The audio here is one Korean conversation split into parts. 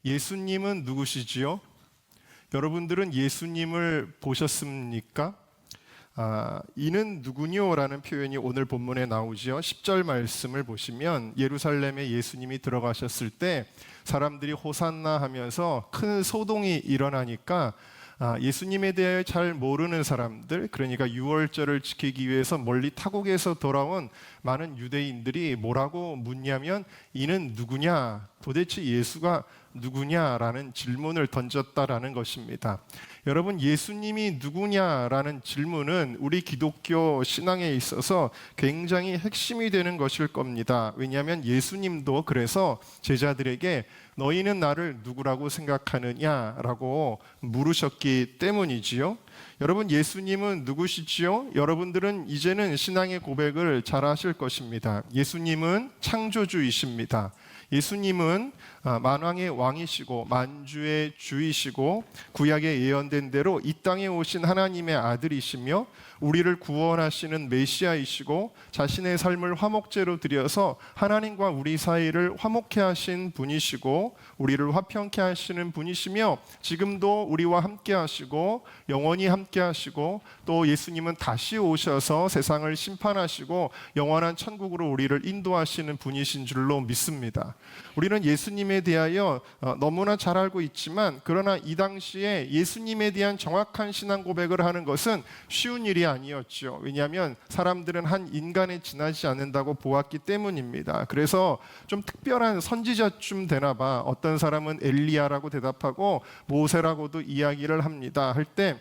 예수님은 누구시지요? 여러분들은 예수님을 보셨습니까? 이는 누구뇨? 라는 표현이 오늘 본문에 나오지요. 10절 말씀을 보시면 예루살렘에 예수님이 들어가셨을 때 사람들이 호산나 하면서 큰 소동이 일어나니까 예수님에 대해 잘 모르는 사람들, 그러니까 유월절을 지키기 위해서 멀리 타국에서 돌아온 많은 유대인들이 뭐라고 묻냐면 이는 누구냐? 도대체 예수가 누구냐라는 질문을 던졌다라는 것입니다. 여러분, 예수님이 누구냐라는 질문은 우리 기독교 신앙에 있어서 굉장히 핵심이 되는 것일 겁니다. 왜냐하면 예수님도 그래서 제자들에게 너희는 나를 누구라고 생각하느냐라고 물으셨기 때문이지요. 여러분, 예수님은 누구시지요? 여러분들은 이제는 신앙의 고백을 잘 하실 것입니다. 예수님은 창조주이십니다. 예수님은 만왕의 왕이시고 만주의 주이시고 구약에 예언된 대로 이 땅에 오신 하나님의 아들이시며 우리를 구원하시는 메시아이시고 자신의 삶을 화목제로 드려서 하나님과 우리 사이를 화목케 하신 분이시고 우리를 화평케 하시는 분이시며 지금도 우리와 함께 하시고 영원히 함께 하시고 또 예수님은 다시 오셔서 세상을 심판하시고 영원한 천국으로 우리를 인도하시는 분이신 줄로 믿습니다. 우리는 예수님에 대하여 너무나 잘 알고 있지만 그러나 이 당시에 예수님에 대한 정확한 신앙 고백을 하는 것은 쉬운 일이 아니었죠. 왜냐하면 사람들은 한 인간에 지나지 않는다고 보았기 때문입니다. 그래서 좀 특별한 선지자쯤 되나 봐. 어떤 사람은 엘리야라고 대답하고 모세라고도 이야기를 합니다. 할 때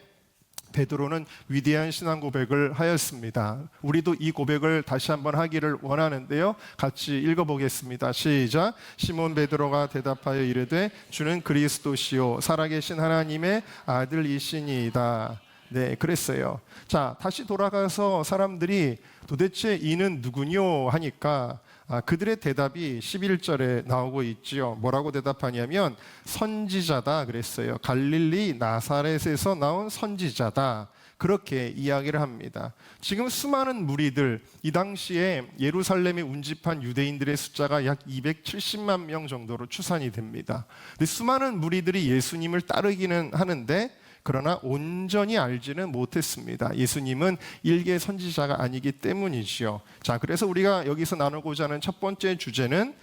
베드로는 위대한 신앙 고백을 하였습니다. 우리도 이 고백을 다시 한번 하기를 원하는데요. 같이 읽어보겠습니다. 시작. 시몬 베드로가 대답하여 이르되 주는 그리스도시요 살아계신 하나님의 아들이시니이다. 네, 그랬어요. 자, 다시 돌아가서 사람들이 도대체 이는 누구뇨 하니까 그들의 대답이 11절에 나오고 있지요. 뭐라고 대답하냐면 선지자다 그랬어요. 갈릴리 나사렛에서 나온 선지자다. 그렇게 이야기를 합니다. 지금 수많은 무리들, 이 당시에 예루살렘에 운집한 유대인들의 숫자가 약 270만 명 정도로 추산이 됩니다. 근데 수많은 무리들이 예수님을 따르기는 하는데 그러나 온전히 알지는 못했습니다. 예수님은 일개 선지자가 아니기 때문이지요. 자, 그래서 우리가 여기서 나누고자 하는 첫 번째 주제는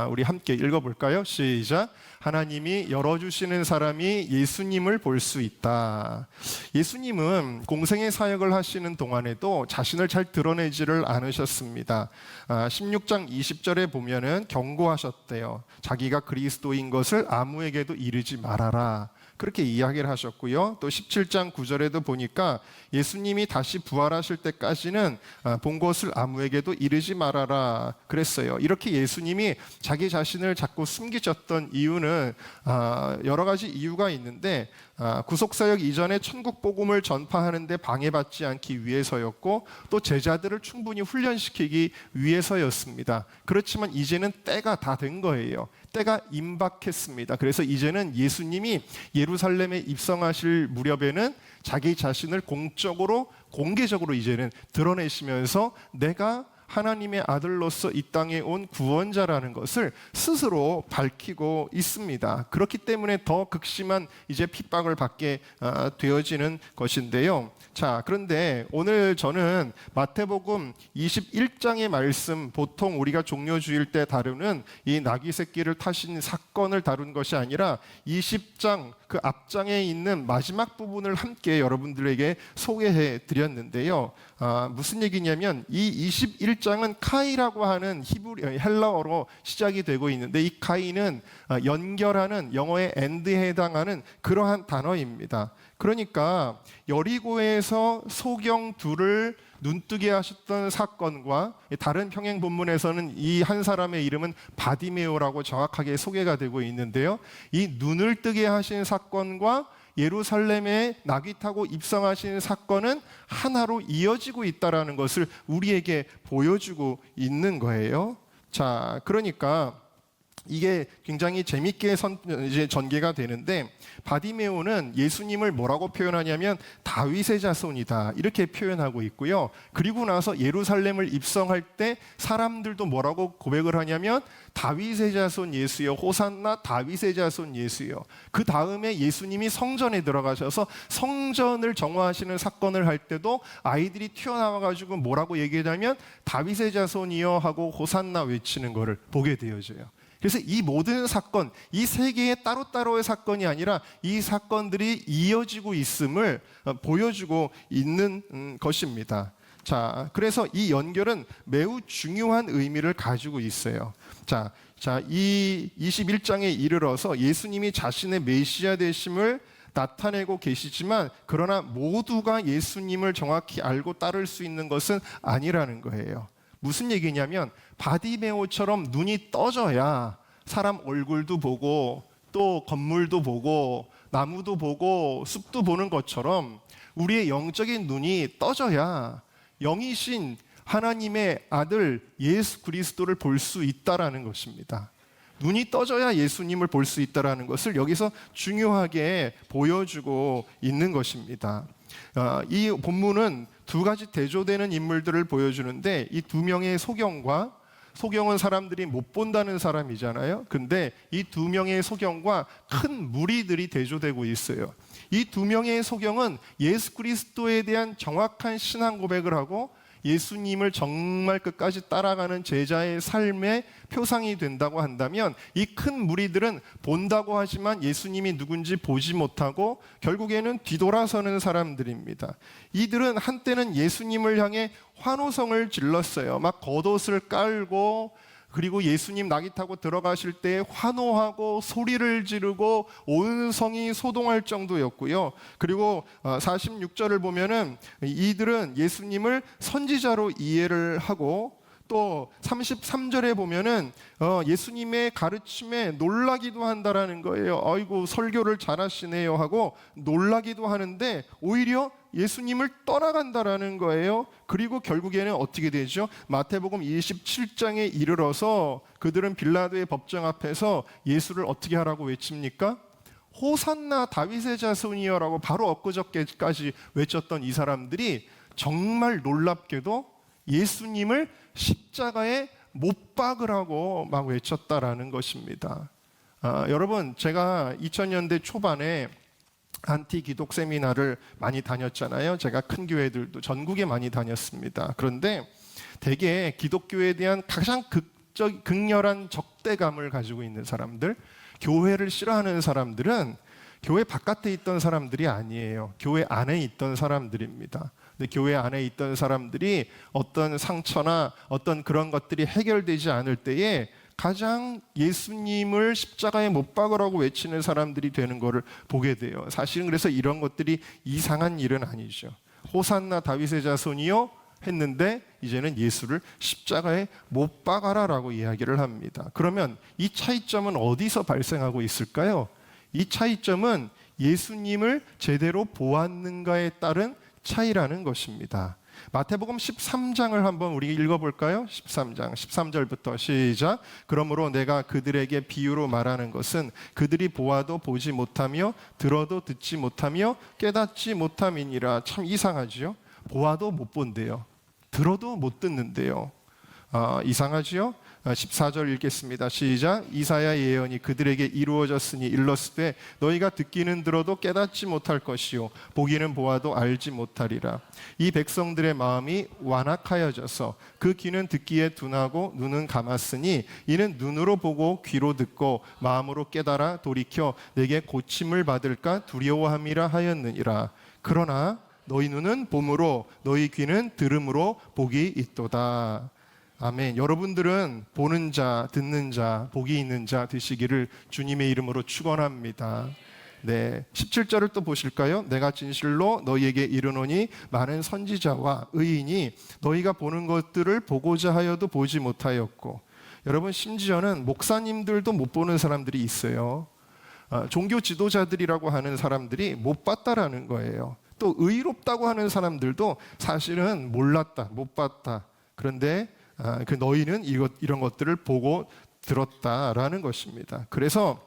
우리 함께 읽어볼까요? 시작. 하나님이 열어주시는 사람이 예수님을 볼 수 있다. 예수님은 공생의 사역을 하시는 동안에도 자신을 잘 드러내지를 않으셨습니다. 16장 20절에 보면은 경고하셨대요. 자기가 그리스도인 것을 아무에게도 이르지 말아라. 그렇게 이야기를 하셨고요. 또 17장 9절에도 보니까 예수님이 다시 부활하실 때까지는 본 것을 아무에게도 이르지 말아라 그랬어요. 이렇게 예수님이 자기 자신을 자꾸 숨기셨던 이유는 여러 가지 이유가 있는데 구속사역 이전에 천국 복음을 전파하는 데 방해받지 않기 위해서였고 또 제자들을 충분히 훈련시키기 위해서였습니다. 그렇지만 이제는 때가 다 된 거예요. 때가 임박했습니다. 그래서 이제는 예수님이 예루살렘에 입성하실 무렵에는 자기 자신을 공개적으로 이제는 드러내시면서 내가 하나님의 아들로서 이 땅에 온 구원자라는 것을 스스로 밝히고 있습니다. 그렇기 때문에 더 극심한 이제 핍박을 받게 되어지는 것인데요. 자, 그런데 오늘 저는 마태복음 21장의 말씀, 보통 우리가 종려주일 때 다루는 이 나귀 새끼를 타신 사건을 다룬 것이 아니라 20장 그 앞장에 있는 마지막 부분을 함께 여러분들에게 소개해 드렸는데요. 무슨 얘기냐면 이 21장은 카이라고 하는 헬라어로 시작이 되고 있는데 이 카이는 연결하는 영어의 end에 해당하는 그러한 단어입니다. 그러니까 여리고에서 소경 둘을 눈뜨게 하셨던 사건과 다른 평행 본문에서는 이 한 사람의 이름은 바디메오라고 정확하게 소개가 되고 있는데요. 이 눈을 뜨게 하신 사건과 예루살렘에 나귀 타고 입성하신 사건은 하나로 이어지고 있다는 것을 우리에게 보여주고 있는 거예요. 자, 그러니까 이게 굉장히 재밌게 이제 전개가 되는데, 바디메오는 예수님을 뭐라고 표현하냐면 다윗의 자손이다 이렇게 표현하고 있고요. 그리고 나서 예루살렘을 입성할 때 사람들도 뭐라고 고백을 하냐면 다윗의 자손 예수여, 호산나 다윗의 자손 예수여. 그 다음에 예수님이 성전에 들어가셔서 성전을 정화하시는 사건을 할 때도 아이들이 튀어나와가지고 뭐라고 얘기하냐면 다윗의 자손이여 하고 호산나 외치는 것을 보게 되어져요. 그래서 이 모든 사건, 이 세 개의 따로따로의 사건이 아니라 이 사건들이 이어지고 있음을 보여주고 있는 것입니다. 자, 그래서 이 연결은 매우 중요한 의미를 가지고 있어요. 자, 이 21장에 이르러서 예수님이 자신의 메시아 되심을 나타내고 계시지만, 그러나 모두가 예수님을 정확히 알고 따를 수 있는 것은 아니라는 거예요. 무슨 얘기냐면 바디메오처럼 눈이 떠져야 사람 얼굴도 보고 또 건물도 보고 나무도 보고 숲도 보는 것처럼 우리의 영적인 눈이 떠져야 영이신 하나님의 아들 예수 그리스도를 볼 수 있다라는 것입니다. 눈이 떠져야 예수님을 볼 수 있다라는 것을 여기서 중요하게 보여주고 있는 것입니다. 이 본문은 두 가지 대조되는 인물들을 보여주는데, 이 두 명의 소경은 사람들이 못 본다는 사람이잖아요. 근데 이 두 명의 소경과 큰 무리들이 대조되고 있어요. 이 두 명의 소경은 예수 그리스도에 대한 정확한 신앙 고백을 하고 예수님을 정말 끝까지 따라가는 제자의 삶의 표상이 된다고 한다면, 이 큰 무리들은 본다고 하지만 예수님이 누군지 보지 못하고 결국에는 뒤돌아서는 사람들입니다. 이들은 한때는 예수님을 향해 환호성을 질렀어요. 막 겉옷을 깔고, 그리고 예수님 낙이 타고 들어가실 때 환호하고 소리를 지르고 온 성이 소동할 정도였고요. 그리고 46절을 보면은 이들은 예수님을 선지자로 이해를 하고, 또 33절에 보면은 예수님의 가르침에 놀라기도 한다라는 거예요. 아이고 설교를 잘하시네요 하고 놀라기도 하는데 오히려 예수님을 떠나간다라는 거예요. 그리고 결국에는 어떻게 되죠? 마태복음 27장에 이르러서 그들은 빌라도의 법정 앞에서 예수를 어떻게 하라고 외칩니까? 호산나 다윗의 자손이여라고 바로 엊그저께까지 외쳤던 이 사람들이 정말 놀랍게도 예수님을 십자가에 못 박으라고 막 외쳤다라는 것입니다. 여러분, 제가 2000년대 초반에 안티 기독 세미나를 많이 다녔잖아요. 제가 큰 교회들도 전국에 많이 다녔습니다. 그런데 대개 기독교에 대한 가장 극렬한 적대감을 가지고 있는 사람들, 교회를 싫어하는 사람들은 교회 바깥에 있던 사람들이 아니에요. 교회 안에 있던 사람들입니다. 근데 교회 안에 있던 사람들이 어떤 상처나 어떤 그런 것들이 해결되지 않을 때에 가장 예수님을 십자가에 못 박으라고 외치는 사람들이 되는 것을 보게 돼요. 사실은 그래서 이런 것들이 이상한 일은 아니죠. 호산나 다윗의 자손이요 했는데 이제는 예수를 십자가에 못 박아라라고 이야기를 합니다. 그러면 이 차이점은 어디서 발생하고 있을까요? 이 차이점은 예수님을 제대로 보았는가에 따른 차이라는 것입니다. 마태복음 13장을 한번 우리 읽어볼까요? 13장 13절부터 시작. 그러므로 내가 그들에게 비유로 말하는 것은 그들이 보아도 보지 못하며 들어도 듣지 못하며 깨닫지 못함이니라. 참 이상하지요? 보아도 못 본대요. 들어도 못 듣는데요. 이상하지요? 14절 읽겠습니다. 시작. 이사야 예언이 그들에게 이루어졌으니 일렀으되 너희가 듣기는 들어도 깨닫지 못할 것이요 보기는 보아도 알지 못하리라. 이 백성들의 마음이 완악하여져서 그 귀는 듣기에 둔하고 눈은 감았으니 이는 눈으로 보고 귀로 듣고 마음으로 깨달아 돌이켜 내게 고침을 받을까 두려워함이라 하였느니라. 그러나 너희 눈은 봄으로 너희 귀는 들음으로 복이 있도다. 아멘. 여러분들은 보는 자, 듣는 자, 복이 있는 자 되시기를 주님의 이름으로 축원합니다. 네, 17절을 또 보실까요? 내가 진실로 너희에게 이르노니 많은 선지자와 의인이 너희가 보는 것들을 보고자 하여도 보지 못하였고, 여러분 심지어는 목사님들도 못 보는 사람들이 있어요. 종교 지도자들이라고 하는 사람들이 못 봤다라는 거예요. 또 의롭다고 하는 사람들도 사실은 몰랐다, 못 봤다. 그런데 너희는 이런 것들을 보고 들었다라는 것입니다. 그래서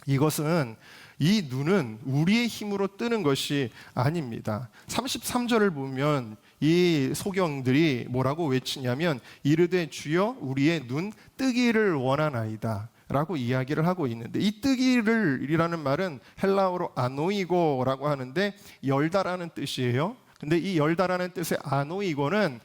이것은 이 눈은 우리의 힘으로 뜨는 것이 아닙니다. 33절을 보면 이 소경들이 뭐라고 외치냐면 이르되 주여 우리의 눈 뜨기를 원하나이다 라고 이야기를 하고 있는데, 이 뜨기를 이라는 말은 헬라어로 아노이고라고 하는데 열다라는 뜻이에요. 근데 이 열다라는 뜻의 아노이고는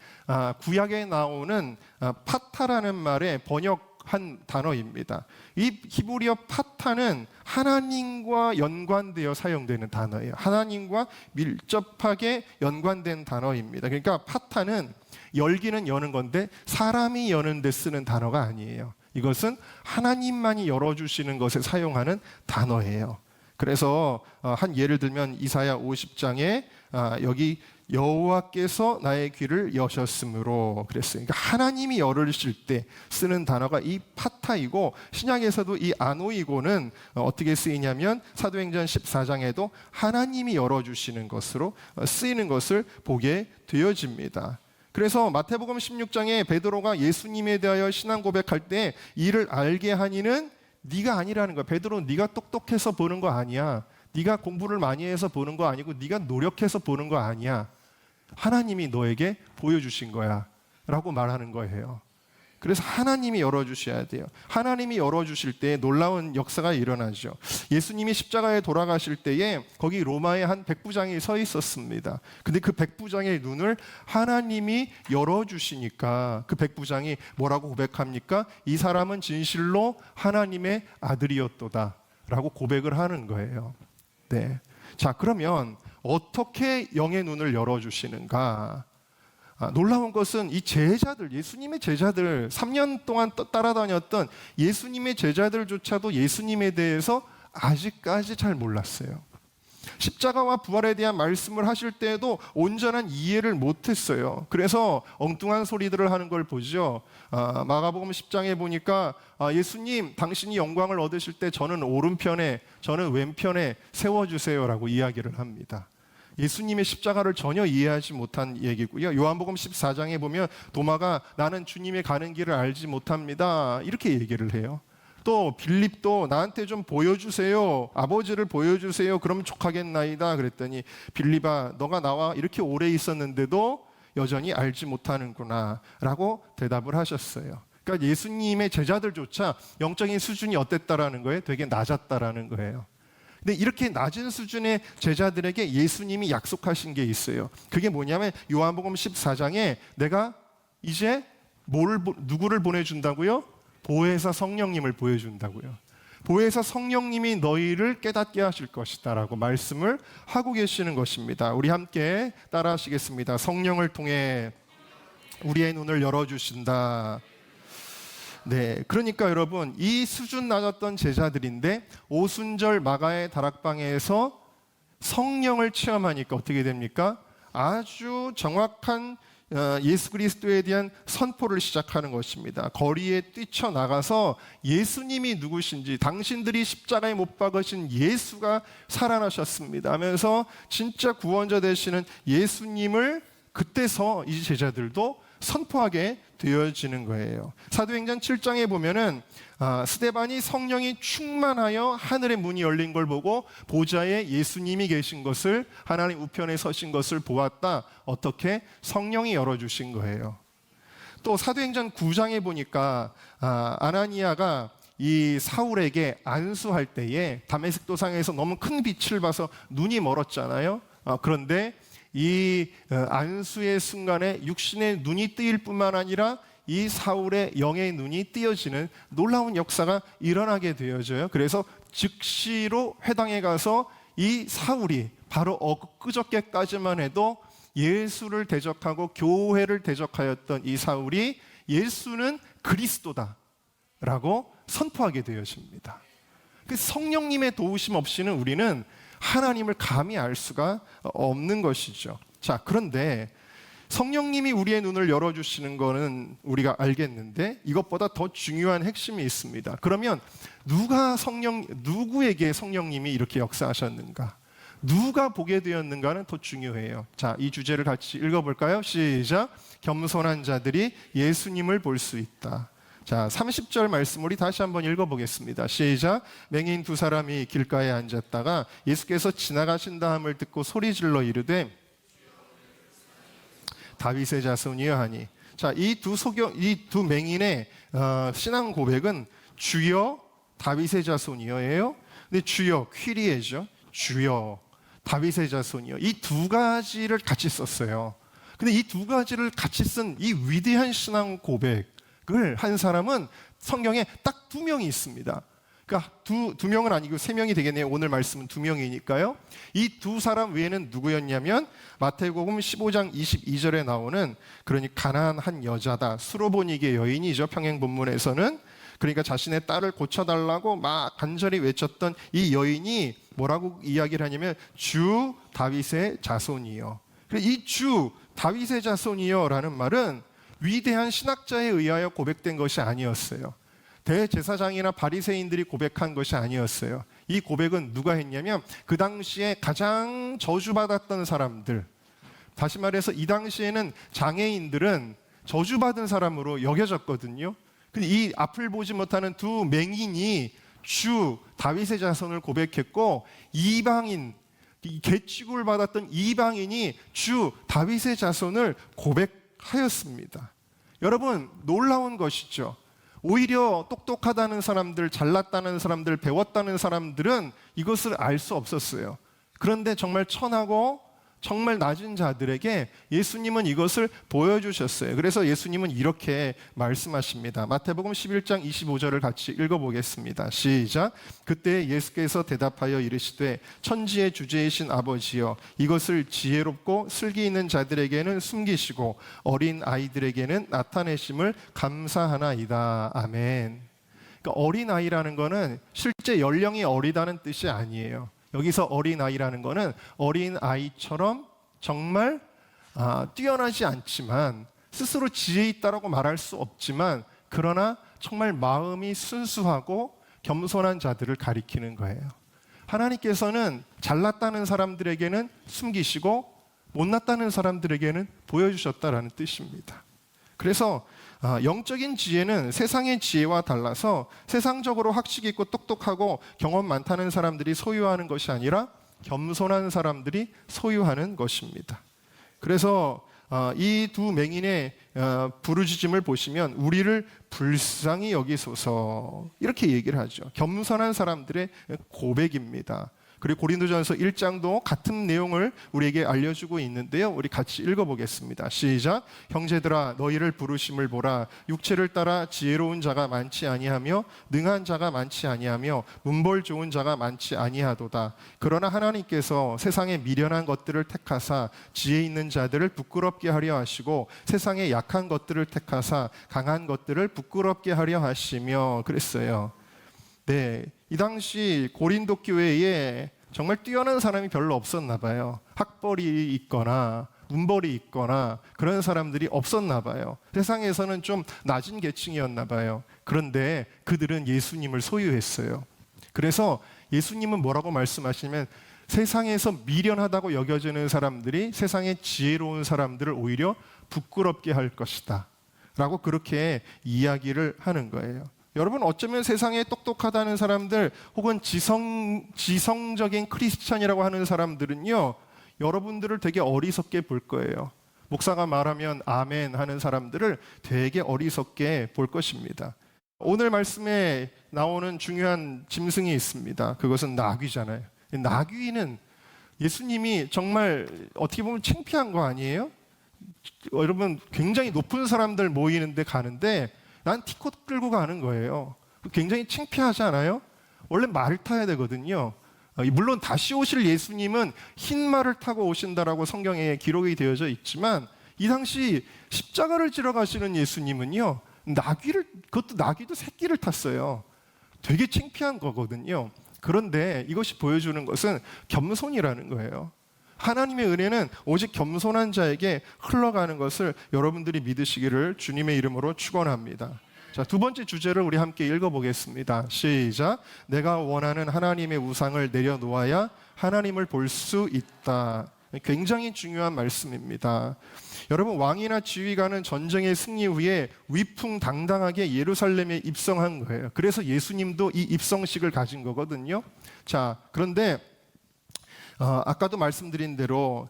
구약에 나오는 파타라는 말의 번역한 단어입니다. 이 히브리어 파타는 하나님과 연관되어 사용되는 단어예요. 하나님과 밀접하게 연관된 단어입니다. 그러니까 파타는 열기는 여는 건데 사람이 여는 데 쓰는 단어가 아니에요. 이것은 하나님만이 열어주시는 것에 사용하는 단어예요. 그래서 한 예를 들면 이사야 50장에 여기 여호와께서 나의 귀를 여셨으므로 그랬어요. 그러니까 하나님이 열으실 때 쓰는 단어가 이 파타이고, 신약에서도 이 아노이고는 어떻게 쓰이냐면 사도행전 14장에도 하나님이 열어주시는 것으로 쓰이는 것을 보게 되어집니다. 그래서 마태복음 16장에 베드로가 예수님에 대하여 신앙 고백할 때 이를 알게 하니는 네가 아니라는 거야. 베드로, 네가 똑똑해서 보는 거 아니야. 네가 공부를 많이 해서 보는 거 아니고 네가 노력해서 보는 거 아니야. 하나님이 너에게 보여주신 거야 라고 말하는 거예요. 그래서 하나님이 열어주셔야 돼요. 하나님이 열어주실 때 놀라운 역사가 일어나죠. 예수님이 십자가에 돌아가실 때에 거기 로마에 한 백부장이 서 있었습니다. 근데 그 백부장의 눈을 하나님이 열어주시니까 그 백부장이 뭐라고 고백합니까? 이 사람은 진실로 하나님의 아들이었도다 라고 고백을 하는 거예요. 네. 자, 그러면 어떻게 영의 눈을 열어주시는가? 놀라운 것은 이 제자들, 예수님의 제자들, 3년 동안 따라다녔던 예수님의 제자들조차도 예수님에 대해서 아직까지 잘 몰랐어요. 십자가와 부활에 대한 말씀을 하실 때에도 온전한 이해를 못했어요. 그래서 엉뚱한 소리들을 하는 걸 보죠. 마가복음 10장에 보니까 예수님, 당신이 영광을 얻으실 때 저는 오른편에, 저는 왼편에 세워주세요라고 이야기를 합니다. 예수님의 십자가를 전혀 이해하지 못한 얘기고요. 요한복음 14장에 보면 도마가 나는 주님의 가는 길을 알지 못합니다 이렇게 얘기를 해요. 또 빌립도 나한테 좀 보여주세요, 아버지를 보여주세요, 그러면 족하겠나이다 그랬더니 빌립아, 너가 나와 이렇게 오래 있었는데도 여전히 알지 못하는구나 라고 대답을 하셨어요. 그러니까 예수님의 제자들조차 영적인 수준이 어땠다라는 거예요? 되게 낮았다라는 거예요. 근데 이렇게 낮은 수준의 제자들에게 예수님이 약속하신 게 있어요. 그게 뭐냐면 요한복음 14장에 내가 이제 누구를 보내준다고요? 보혜사 성령님을 보여준다고요. 보혜사 성령님이 너희를 깨닫게 하실 것이다 라고 말씀을 하고 계시는 것입니다. 우리 함께 따라 하시겠습니다. 성령을 통해 우리의 눈을 열어주신다. 네, 그러니까 여러분, 이 수준 낮았던 제자들인데 오순절 마가의 다락방에서 성령을 체험하니까 어떻게 됩니까? 아주 정확한 예수 그리스도에 대한 선포를 시작하는 것입니다. 거리에 뛰쳐나가서 예수님이 누구신지, 당신들이 십자가에 못 박으신 예수가 살아나셨습니다 하면서 진짜 구원자 되시는 예수님을 그때서 이 제자들도 선포하게 되어지는 거예요. 사도행전 7장에 보면은 스데반이 성령이 충만하여 하늘의 문이 열린 걸 보고 보좌에 예수님이 계신 것을, 하나님 우편에 서신 것을 보았다. 어떻게? 성령이 열어주신 거예요. 또 사도행전 9장에 보니까 아나니아가 이 사울에게 안수할 때에 다메섹 도상에서 너무 큰 빛을 봐서 눈이 멀었잖아요. 그런데 이 안수의 순간에 육신의 눈이 뜨일 뿐만 아니라 이 사울의 영의 눈이 띄어지는 놀라운 역사가 일어나게 되어져요. 그래서 즉시로 회당에 가서 이 사울이 바로 엊그저께까지만 해도 예수를 대적하고 교회를 대적하였던 이 사울이 예수는 그리스도다 라고 선포하게 되어집니다. 그 성령님의 도우심 없이는 우리는 하나님을 감히 알 수가 없는 것이죠. 자, 그런데 성령님이 우리의 눈을 열어주시는 것은 우리가 알겠는데 이것보다 더 중요한 핵심이 있습니다. 그러면 누구에게 성령님이 이렇게 역사하셨는가? 누가 보게 되었는가는 더 중요해요. 자, 이 주제를 같이 읽어볼까요? 시작. 겸손한 자들이 예수님을 볼 수 있다. 자, 30절 말씀 우리 다시 한번 읽어보겠습니다. 시작. 맹인 두 사람이 길가에 앉았다가 예수께서 지나가신다 함을 듣고 소리질러 이르되 다윗의 자손이여 하니. 자, 이 두 맹인의 신앙 고백은 주여 다윗의 자손이여예요. 근데 주여 퀴리에죠. 주여 다윗의 자손이여. 이 두 가지를 같이 썼어요. 근데 이 두 가지를 같이 쓴 이 위대한 신앙 고백을 한 사람은 성경에 딱 두 명이 있습니다. 그러니까 두 명은 아니고 세 명이 되겠네요. 오늘 말씀은 두 명이니까요. 이 두 사람 외에는 누구였냐면 마태복음 15장 22절에 나오는, 그러니 가난한 한 여자다. 수로보니게 여인이죠. 평행 본문에서는. 그러니까 자신의 딸을 고쳐달라고 막 간절히 외쳤던 이 여인이 뭐라고 이야기를 하냐면 주 다윗의 자손이요. 이 주 다윗의 자손이요라는 말은 위대한 신학자에 의하여 고백된 것이 아니었어요. 대제사장이나 바리새인들이 고백한 것이 아니었어요. 이 고백은 누가 했냐면 그 당시에 가장 저주받았던 사람들, 다시 말해서 이 당시에는 장애인들은 저주받은 사람으로 여겨졌거든요. 근데 이 앞을 보지 못하는 두 맹인이 주 다윗의 자손을 고백했고, 이방인, 개취급을 받았던 이방인이 주 다윗의 자손을 고백하였습니다. 여러분, 놀라운 것이죠. 오히려 똑똑하다는 사람들, 잘났다는 사람들, 배웠다는 사람들은 이것을 알 수 없었어요. 그런데 정말 천하고 정말 낮은 자들에게 예수님은 이것을 보여주셨어요. 그래서 예수님은 이렇게 말씀하십니다. 마태복음 11장 25절을 같이 읽어보겠습니다. 시작. 그때 예수께서 대답하여 이르시되 천지의 주제이신 아버지여, 이것을 지혜롭고 슬기 있는 자들에게는 숨기시고 어린 아이들에게는 나타내심을 감사하나이다. 아멘. 그러니까 어린 아이라는 거는 실제 연령이 어리다는 뜻이 아니에요. 여기서 어린아이라는 것은 어린아이처럼 정말 뛰어나지 않지만, 스스로 지혜 있다라고 말할 수 없지만, 그러나 정말 마음이 순수하고 겸손한 자들을 가리키는 거예요. 하나님께서는 잘났다는 사람들에게는 숨기시고 못났다는 사람들에게는 보여주셨다라는 뜻입니다. 그래서 영적인 지혜는 세상의 지혜와 달라서 세상적으로 학식 있고 똑똑하고 경험 많다는 사람들이 소유하는 것이 아니라 겸손한 사람들이 소유하는 것입니다. 그래서 이 두 맹인의 부르짖음을 보시면 우리를 불쌍히 여기소서, 이렇게 얘기를 하죠. 겸손한 사람들의 고백입니다. 그리고 고린도전서 1장도 같은 내용을 우리에게 알려주고 있는데요. 우리 같이 읽어보겠습니다. 시작. 형제들아, 너희를 부르심을 보라. 육체를 따라 지혜로운 자가 많지 아니하며 능한 자가 많지 아니하며 문벌 좋은 자가 많지 아니하도다. 그러나 하나님께서 세상의 미련한 것들을 택하사 지혜 있는 자들을 부끄럽게 하려 하시고 세상의 약한 것들을 택하사 강한 것들을 부끄럽게 하려 하시며, 그랬어요. 네, 이 당시 고린도 교회에 정말 뛰어난 사람이 별로 없었나 봐요. 학벌이 있거나 문벌이 있거나 그런 사람들이 없었나 봐요. 세상에서는 좀 낮은 계층이었나 봐요. 그런데 그들은 예수님을 소유했어요. 그래서 예수님은 뭐라고 말씀하시면 세상에서 미련하다고 여겨지는 사람들이 세상의 지혜로운 사람들을 오히려 부끄럽게 할 것이다 라고 그렇게 이야기를 하는 거예요. 여러분, 어쩌면 세상에 똑똑하다는 사람들 혹은 지성적인 크리스찬이라고 하는 사람들은요, 여러분들을 되게 어리석게 볼 거예요. 목사가 말하면 아멘 하는 사람들을 되게 어리석게 볼 것입니다. 오늘 말씀에 나오는 중요한 짐승이 있습니다. 그것은 나귀잖아요. 나귀는 예수님이 정말 어떻게 보면 창피한 거 아니에요? 여러분, 굉장히 높은 사람들 모이는데 가는데 난 티컷 끌고 가는 거예요. 굉장히 창피하지 않아요? 원래 말을 타야 되거든요. 물론 다시 오실 예수님은 흰 말을 타고 오신다라고 성경에 기록이 되어져 있지만, 이 당시 십자가를 지러 가시는 예수님은요, 그것도 나귀도 새끼를 탔어요. 되게 창피한 거거든요. 그런데 이것이 보여주는 것은 겸손이라는 거예요. 하나님의 은혜는 오직 겸손한 자에게 흘러가는 것을 여러분들이 믿으시기를 주님의 이름으로 축원합니다. 자, 두 번째 주제를 우리 함께 읽어보겠습니다. 시작. 내가 원하는 하나님의 우상을 내려놓아야 하나님을 볼 수 있다. 굉장히 중요한 말씀입니다. 여러분, 왕이나 지휘관은 전쟁의 승리 후에 위풍당당하게 예루살렘에 입성한 거예요. 그래서 예수님도 이 입성식을 가진 거거든요. 자, 그런데 아까도 말씀드린 대로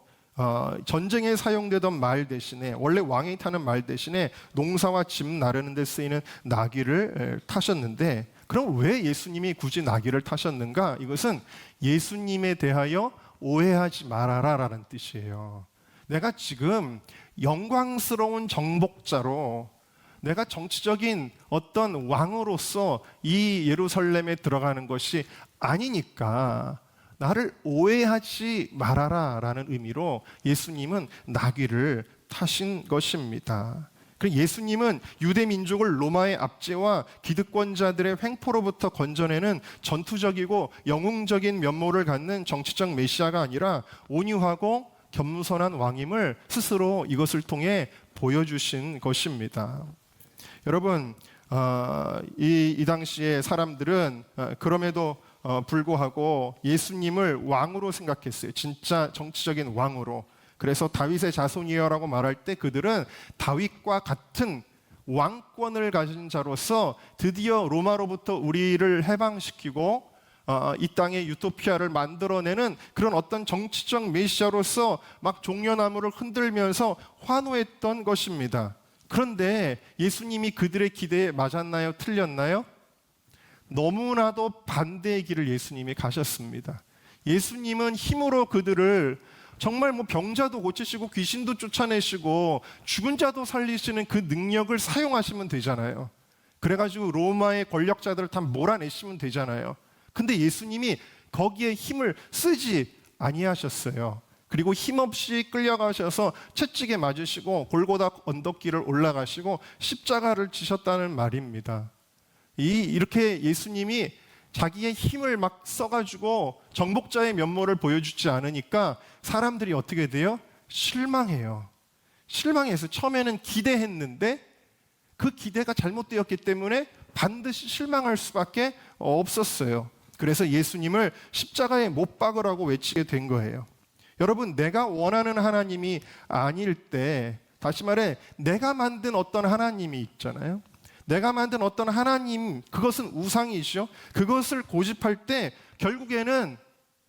전쟁에 사용되던 말 대신에, 원래 왕이 타는 말 대신에 농사와 집 나르는 데 쓰이는 나귀를 타셨는데, 그럼 왜 예수님이 굳이 나귀를 타셨는가? 이것은 예수님에 대하여 오해하지 말아라 라는 뜻이에요. 내가 지금 영광스러운 정복자로, 내가 정치적인 어떤 왕으로서 이 예루살렘에 들어가는 것이 아니니까 나를 오해하지 말아라 라는 의미로 예수님은 나귀를 타신 것입니다. 그리고 예수님은 유대 민족을 로마의 압제와 기득권자들의 횡포로부터 건져내는 전투적이고 영웅적인 면모를 갖는 정치적 메시아가 아니라 온유하고 겸손한 왕임을 스스로 이것을 통해 보여주신 것입니다. 여러분, 이 당시에 사람들은 그럼에도 불구하고 예수님을 왕으로 생각했어요. 진짜 정치적인 왕으로. 그래서 다윗의 자손이여라고 말할 때 그들은 다윗과 같은 왕권을 가진 자로서 드디어 로마로부터 우리를 해방시키고 이 땅에 유토피아를 만들어내는 그런 어떤 정치적 메시아로서 막 종려나무를 흔들면서 환호했던 것입니다. 그런데 예수님이 그들의 기대에 맞았나요? 틀렸나요? 너무나도 반대의 길을 예수님이 가셨습니다. 예수님은 힘으로 그들을 정말 병자도 고치시고 귀신도 쫓아내시고 죽은 자도 살리시는 그 능력을 사용하시면 되잖아요. 그래가지고 로마의 권력자들을 다 몰아내시면 되잖아요. 근데 예수님이 거기에 힘을 쓰지 아니하셨어요. 그리고 힘없이 끌려가셔서 채찍에 맞으시고 골고다 언덕길을 올라가시고 십자가를 지셨다는 말입니다. 이렇게 예수님이 자기의 힘을 막 써가지고 정복자의 면모를 보여주지 않으니까 사람들이 어떻게 돼요? 실망해요. 실망해서 처음에는 기대했는데 그 기대가 잘못되었기 때문에 반드시 실망할 수밖에 없었어요. 그래서 예수님을 십자가에 못 박으라고 외치게 된 거예요. 여러분, 내가 원하는 하나님이 아닐 때, 다시 말해 내가 만든 어떤 하나님이 있잖아요. 내가 만든 어떤 하나님, 그것은 우상이죠. 그것을 고집할 때 결국에는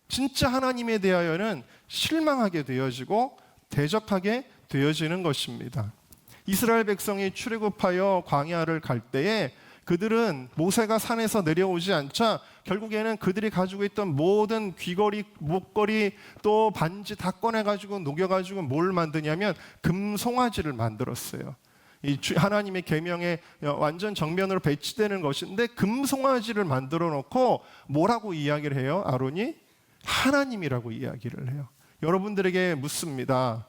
진짜 하나님에 대하여는 실망하게 되어지고 대적하게 되어지는 것입니다. 이스라엘 백성이 출애굽하여 광야를 갈 때에 그들은 모세가 산에서 내려오지 않자 결국에는 그들이 가지고 있던 모든 귀걸이, 목걸이, 또 반지 다 꺼내가지고 녹여가지고 뭘 만드냐면 금송아지를 만들었어요. 하나님의 계명에 완전 정면으로 배치되는 것인데 금송아지를 만들어 놓고 뭐라고 이야기를 해요? 아론이 하나님이라고 이야기를 해요. 여러분들에게 묻습니다.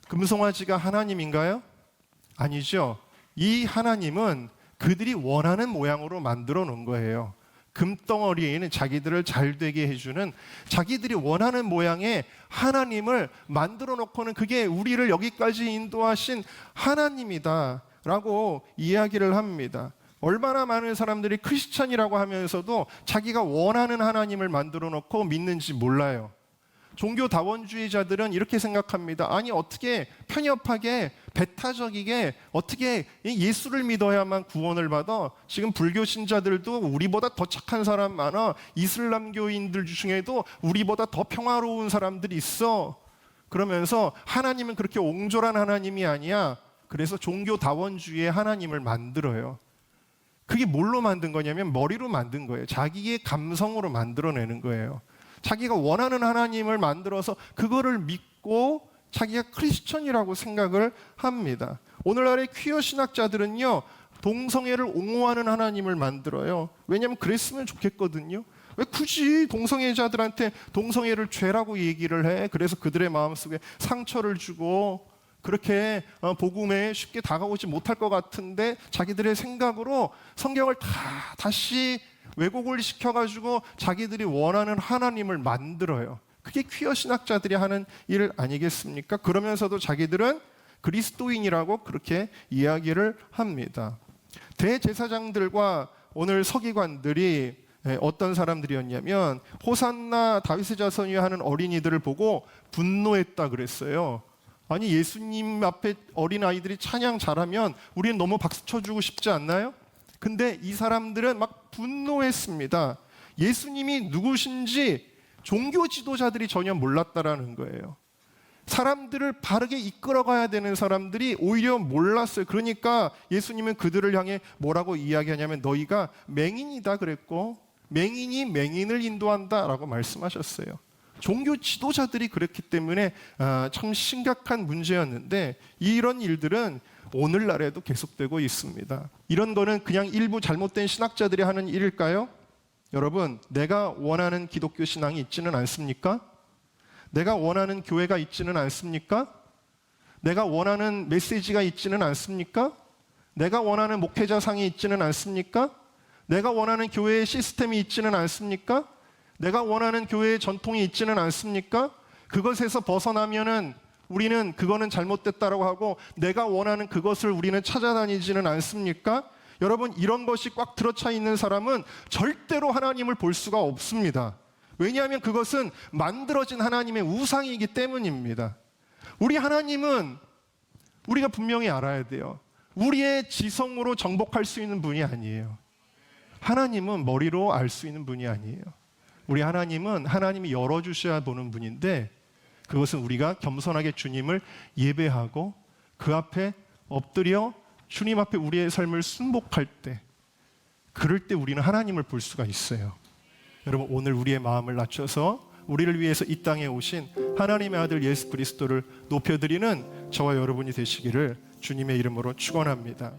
금송아지가 하나님인가요? 아니죠. 이 하나님은 그들이 원하는 모양으로 만들어 놓은 거예요. 금덩어리에는 자기들을 잘 되게 해주는, 자기들이 원하는 모양의 하나님을 만들어 놓고는 그게 우리를 여기까지 인도하신 하나님이다 라고 이야기를 합니다. 얼마나 많은 사람들이 크리스찬이라고 하면서도 자기가 원하는 하나님을 만들어 놓고 믿는지 몰라요. 종교 다원주의자들은 이렇게 생각합니다. 아니, 어떻게 편협하게 배타적이게 어떻게 예수를 믿어야만 구원을 받아? 지금 불교 신자들도 우리보다 더 착한 사람 많아. 이슬람교인들 중에도 우리보다 더 평화로운 사람들이 있어. 그러면서 하나님은 그렇게 옹졸한 하나님이 아니야. 그래서 종교 다원주의의 하나님을 만들어요. 그게 뭘로 만든 거냐면 머리로 만든 거예요. 자기의 감성으로 만들어내는 거예요. 자기가 원하는 하나님을 만들어서 그거를 믿고 자기가 크리스천이라고 생각을 합니다. 오늘날의 퀴어 신학자들은요, 동성애를 옹호하는 하나님을 만들어요. 왜냐하면 그랬으면 좋겠거든요. 왜 굳이 동성애자들한테 동성애를 죄라고 얘기를 해? 그래서 그들의 마음속에 상처를 주고 그렇게 복음에 쉽게 다가오지 못할 것 같은데 자기들의 생각으로 성경을 다시 왜곡을 시켜가지고 자기들이 원하는 하나님을 만들어요. 그게 퀴어 신학자들이 하는 일 아니겠습니까? 그러면서도 자기들은 그리스도인이라고 그렇게 이야기를 합니다. 대제사장들과 오늘 서기관들이 어떤 사람들이었냐면 호산나 다윗의 자손이여 하는 어린이들을 보고 분노했다 그랬어요. 아니 예수님 앞에 어린아이들이 찬양 잘하면 우리는 너무 박수 쳐주고 싶지 않나요? 근데 이 사람들은 막 분노했습니다. 예수님이 누구신지 종교 지도자들이 전혀 몰랐다라는 거예요. 사람들을 바르게 이끌어가야 되는 사람들이 오히려 몰랐어요. 그러니까 예수님은 그들을 향해 뭐라고 이야기하냐면 너희가 맹인이다 그랬고 맹인이 맹인을 인도한다라고 말씀하셨어요. 종교 지도자들이 그랬기 때문에 참 심각한 문제였는데 이런 일들은 오늘날에도 계속되고 있습니다. 이런 거는 그냥 일부 잘못된 신학자들이 하는 일일까요? 여러분, 내가 원하는 기독교 신앙이 있지는 않습니까? 내가 원하는 교회가 있지는 않습니까? 내가 원하는 메시지가 있지는 않습니까? 내가 원하는 목회자상이 있지는 않습니까? 내가 원하는 교회의 시스템이 있지는 않습니까? 내가 원하는 교회의 전통이 있지는 않습니까? 그것에서 벗어나면은 우리는 그거는 잘못됐다라고 하고 내가 원하는 그것을 우리는 찾아다니지는 않습니까? 여러분, 이런 것이 꽉 들어차 있는 사람은 절대로 하나님을 볼 수가 없습니다. 왜냐하면 그것은 만들어진 하나님의 우상이기 때문입니다. 우리 하나님은 우리가 분명히 알아야 돼요. 우리의 지성으로 정복할 수 있는 분이 아니에요. 하나님은 머리로 알 수 있는 분이 아니에요. 우리 하나님은 하나님이 열어주셔야 보는 분인데 그것은 우리가 겸손하게 주님을 예배하고 그 앞에 엎드려 주님 앞에 우리의 삶을 순복할 때, 그럴 때 우리는 하나님을 볼 수가 있어요. 여러분, 오늘 우리의 마음을 낮춰서 우리를 위해서 이 땅에 오신 하나님의 아들 예수 그리스도를 높여드리는 저와 여러분이 되시기를 주님의 이름으로 축원합니다.